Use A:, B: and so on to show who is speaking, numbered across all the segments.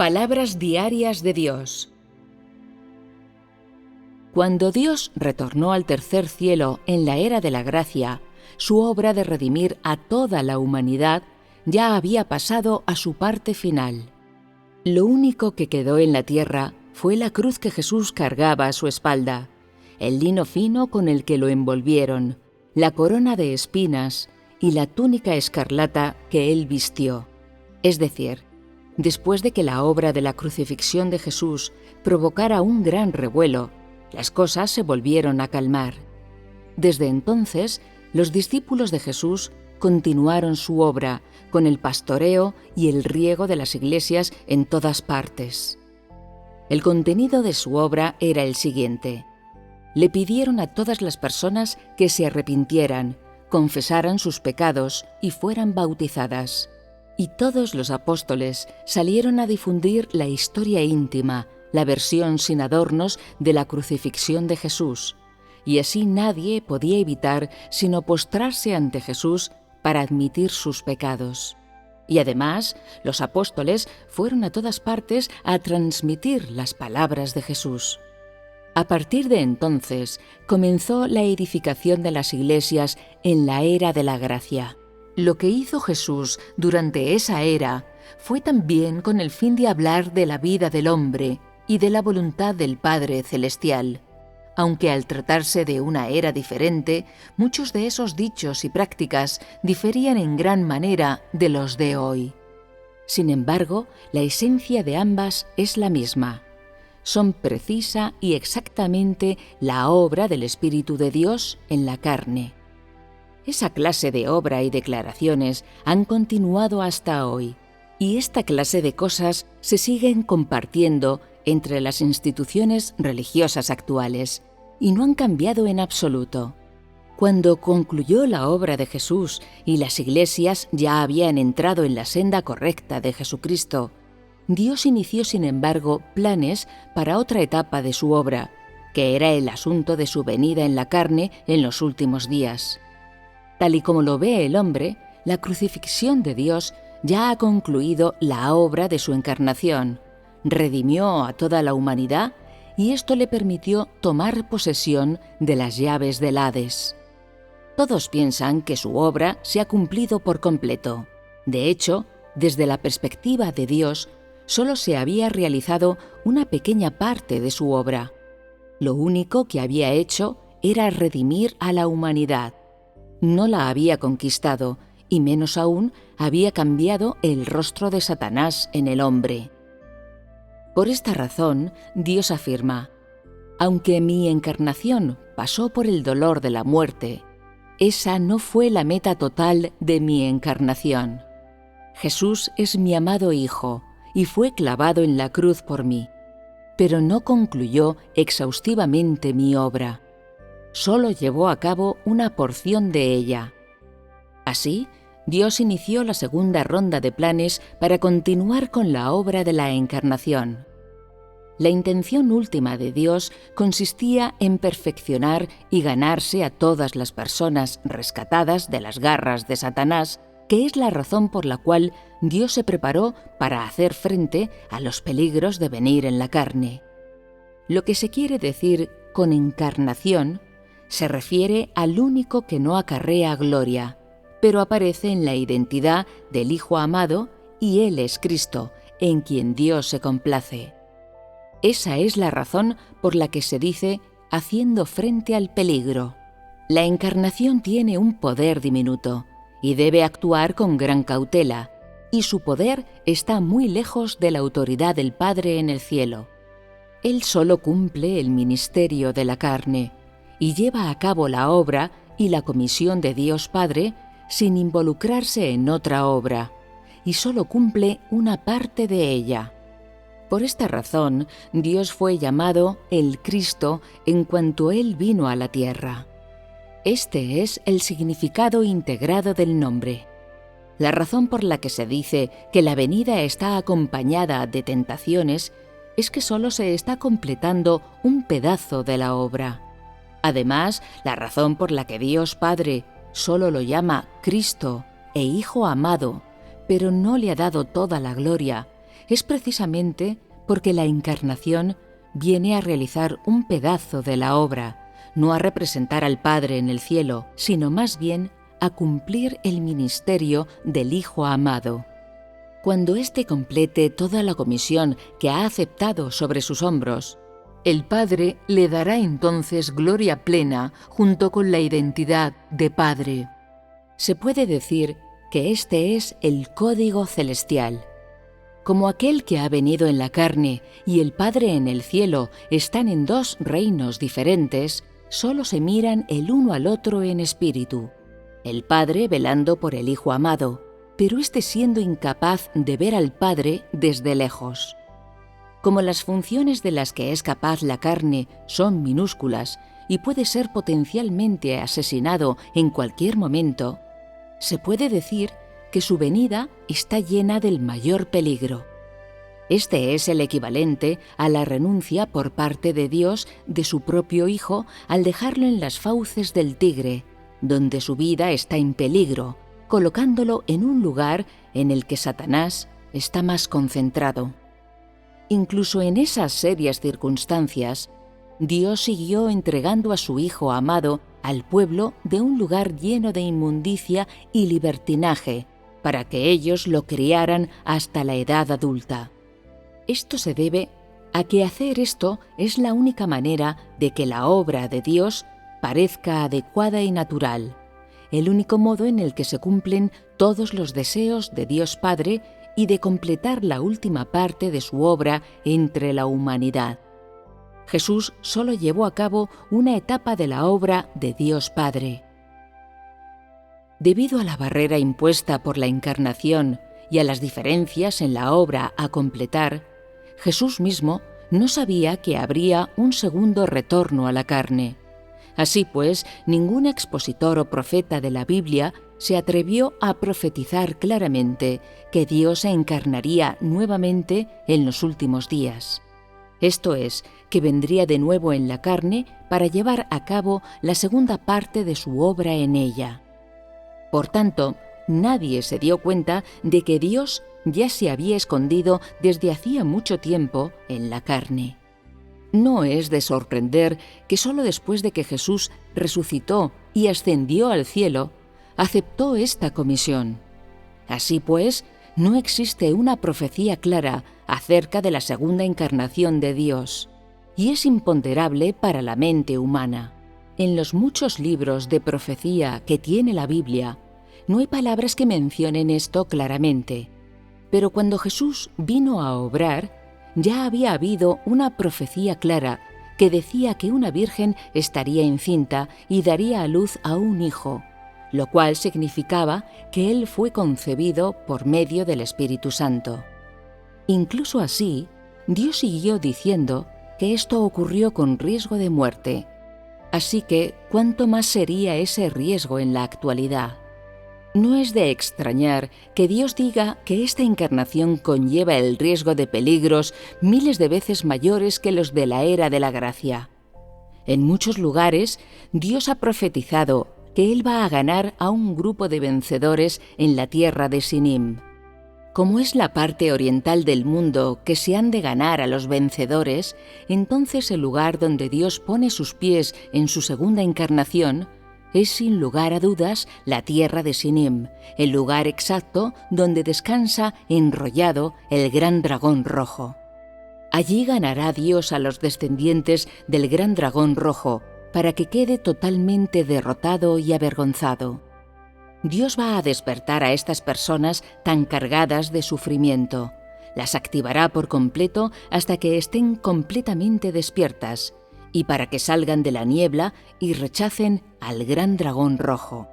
A: Palabras diarias de Dios. Cuando Dios retornó al tercer cielo en la era de la gracia, su obra de redimir a toda la humanidad ya había pasado a su parte final. Lo único que quedó en la tierra fue la cruz que Jesús cargaba a su espalda, el lino fino con el que lo envolvieron, la corona de espinas y la túnica escarlata que él vistió. Es decir, después de que la obra de la crucifixión de Jesús provocara un gran revuelo, las cosas se volvieron a calmar. Desde entonces, los discípulos de Jesús continuaron su obra con el pastoreo y el riego de las iglesias en todas partes. El contenido de su obra era el siguiente. Le pidieron a todas las personas que se arrepintieran, confesaran sus pecados y fueran bautizadas. Y todos los apóstoles salieron a difundir la historia íntima, la versión sin adornos de la crucifixión de Jesús, y así nadie podía evitar sino postrarse ante Jesús para admitir sus pecados. Y además, los apóstoles fueron a todas partes a transmitir las palabras de Jesús. A partir de entonces, comenzó la edificación de las iglesias en la era de la gracia. Lo que hizo Jesús durante esa era fue también con el fin de hablar de la vida del hombre y de la voluntad del Padre Celestial, aunque al tratarse de una era diferente, muchos de esos dichos y prácticas diferían en gran manera de los de hoy. Sin embargo, la esencia de ambas es la misma. Son precisa y exactamente la obra del Espíritu de Dios en la carne. Esa clase de obra y declaraciones han continuado hasta hoy, y esta clase de cosas se siguen compartiendo entre las instituciones religiosas actuales, y no han cambiado en absoluto. Cuando concluyó la obra de Jesús y las iglesias ya habían entrado en la senda correcta de Jesucristo, Dios inició, sin embargo, planes para otra etapa de su obra, que era el asunto de su venida en la carne en los últimos días. Tal y como lo ve el hombre, la crucifixión de Dios ya ha concluido la obra de su encarnación, redimió a toda la humanidad y esto le permitió tomar posesión de las llaves del Hades. Todos piensan que su obra se ha cumplido por completo. De hecho, desde la perspectiva de Dios, solo se había realizado una pequeña parte de su obra. Lo único que había hecho era redimir a la humanidad. No la había conquistado, y menos aún había cambiado el rostro de Satanás en el hombre. Por esta razón, Dios afirma: aunque mi encarnación pasó por el dolor de la muerte, esa no fue la meta total de mi encarnación. Jesús es mi amado Hijo, y fue clavado en la cruz por mí, pero no concluyó exhaustivamente mi obra. Solo llevó a cabo una porción de ella. Así, Dios inició la segunda ronda de planes para continuar con la obra de la encarnación. La intención última de Dios consistía en perfeccionar y ganarse a todas las personas rescatadas de las garras de Satanás, que es la razón por la cual Dios se preparó para hacer frente a los peligros de venir en la carne. Lo que se quiere decir con encarnación se refiere al único que no acarrea gloria, pero aparece en la identidad del Hijo amado y Él es Cristo, en quien Dios se complace. Esa es la razón por la que se dice haciendo frente al peligro. La encarnación tiene un poder diminuto y debe actuar con gran cautela, y su poder está muy lejos de la autoridad del Padre en el cielo. Él solo cumple el ministerio de la carne y lleva a cabo la obra y la comisión de Dios Padre sin involucrarse en otra obra, y solo cumple una parte de ella. Por esta razón, Dios fue llamado el Cristo en cuanto Él vino a la tierra. Este es el significado integrado del nombre. La razón por la que se dice que la venida está acompañada de tentaciones es que solo se está completando un pedazo de la obra. Además, la razón por la que Dios Padre solo lo llama Cristo e Hijo amado, pero no le ha dado toda la gloria, es precisamente porque la encarnación viene a realizar un pedazo de la obra, no a representar al Padre en el cielo, sino más bien a cumplir el ministerio del Hijo amado. Cuando éste complete toda la comisión que ha aceptado sobre sus hombros, el Padre le dará entonces gloria plena junto con la identidad de Padre. Se puede decir que este es el código celestial. Como aquel que ha venido en la carne y el Padre en el cielo están en dos reinos diferentes, solo se miran el uno al otro en espíritu. El Padre velando por el Hijo amado, pero éste siendo incapaz de ver al Padre desde lejos. Como las funciones de las que es capaz la carne son minúsculas y puede ser potencialmente asesinado en cualquier momento, se puede decir que su venida está llena del mayor peligro. Este es el equivalente a la renuncia por parte de Dios de su propio Hijo al dejarlo en las fauces del tigre, donde su vida está en peligro, colocándolo en un lugar en el que Satanás está más concentrado. Incluso en esas serias circunstancias, Dios siguió entregando a su Hijo amado al pueblo de un lugar lleno de inmundicia y libertinaje, para que ellos lo criaran hasta la edad adulta. Esto se debe a que hacer esto es la única manera de que la obra de Dios parezca adecuada y natural, el único modo en el que se cumplen todos los deseos de Dios Padre y de completar la última parte de su obra entre la humanidad. Jesús solo llevó a cabo una etapa de la obra de Dios Padre. Debido a la barrera impuesta por la encarnación y a las diferencias en la obra a completar, Jesús mismo no sabía que habría un segundo retorno a la carne. Así pues, ningún expositor o profeta de la Biblia se atrevió a profetizar claramente que Dios se encarnaría nuevamente en los últimos días. Esto es, que vendría de nuevo en la carne para llevar a cabo la segunda parte de su obra en ella. Por tanto, nadie se dio cuenta de que Dios ya se había escondido desde hacía mucho tiempo en la carne. No es de sorprender que solo después de que Jesús resucitó y ascendió al cielo, aceptó esta comisión. Así pues, no existe una profecía clara acerca de la segunda encarnación de Dios, y es imponderable para la mente humana. En los muchos libros de profecía que tiene la Biblia, no hay palabras que mencionen esto claramente. Pero cuando Jesús vino a obrar, ya había habido una profecía clara que decía que una virgen estaría encinta y daría a luz a un hijo, lo cual significaba que él fue concebido por medio del Espíritu Santo. Incluso así, Dios siguió diciendo que esto ocurrió con riesgo de muerte. Así que, ¿cuánto más sería ese riesgo en la actualidad? No es de extrañar que Dios diga que esta encarnación conlleva el riesgo de peligros miles de veces mayores que los de la era de la gracia. En muchos lugares, Dios ha profetizado que Él va a ganar a un grupo de vencedores en la tierra de Sinim. Como es la parte oriental del mundo que se han de ganar a los vencedores, entonces el lugar donde Dios pone sus pies en su segunda encarnación es sin lugar a dudas la tierra de Sinim, el lugar exacto donde descansa enrollado el gran dragón rojo. Allí ganará Dios a los descendientes del gran dragón rojo, para que quede totalmente derrotado y avergonzado. Dios va a despertar a estas personas tan cargadas de sufrimiento. Las activará por completo hasta que estén completamente despiertas, y para que salgan de la niebla y rechacen al gran dragón rojo.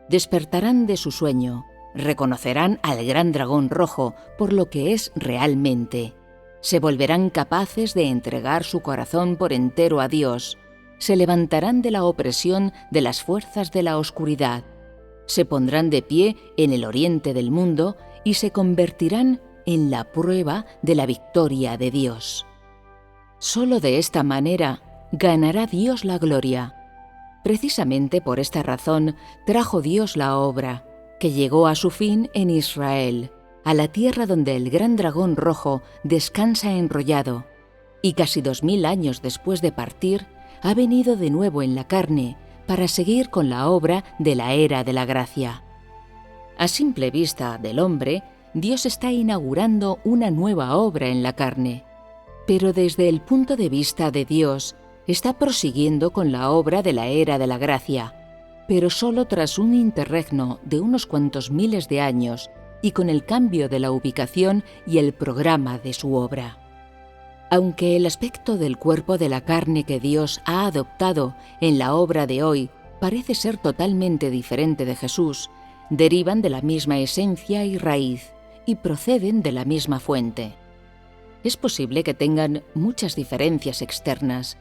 A: Despertarán de su sueño, reconocerán al gran dragón rojo por lo que es realmente. Se volverán capaces de entregar su corazón por entero a Dios. Se levantarán de la opresión de las fuerzas de la oscuridad. Se pondrán de pie en el oriente del mundo y se convertirán en la prueba de la victoria de Dios. Solo de esta manera ganará Dios la gloria. Precisamente por esta razón trajo Dios la obra, que llegó a su fin en Israel, a la tierra donde el gran dragón rojo descansa enrollado, y casi 2000 años después de partir, ha venido de nuevo en la carne para seguir con la obra de la era de la gracia. A simple vista del hombre, Dios está inaugurando una nueva obra en la carne, pero desde el punto de vista de Dios, está prosiguiendo con la obra de la era de la gracia, pero solo tras un interregno de unos cuantos miles de años y con el cambio de la ubicación y el programa de su obra. Aunque el aspecto del cuerpo de la carne que Dios ha adoptado en la obra de hoy parece ser totalmente diferente de Jesús, derivan de la misma esencia y raíz y proceden de la misma fuente. Es posible que tengan muchas diferencias externas,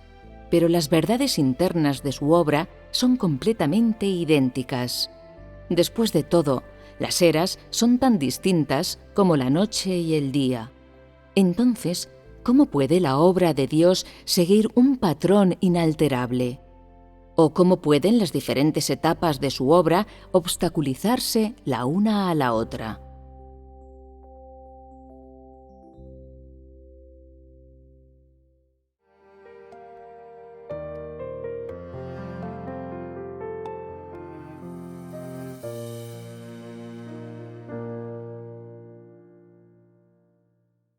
A: pero las verdades internas de su obra son completamente idénticas. Después de todo, las eras son tan distintas como la noche y el día. Entonces, ¿cómo puede la obra de Dios seguir un patrón inalterable? ¿O cómo pueden las diferentes etapas de su obra obstaculizarse la una a la otra?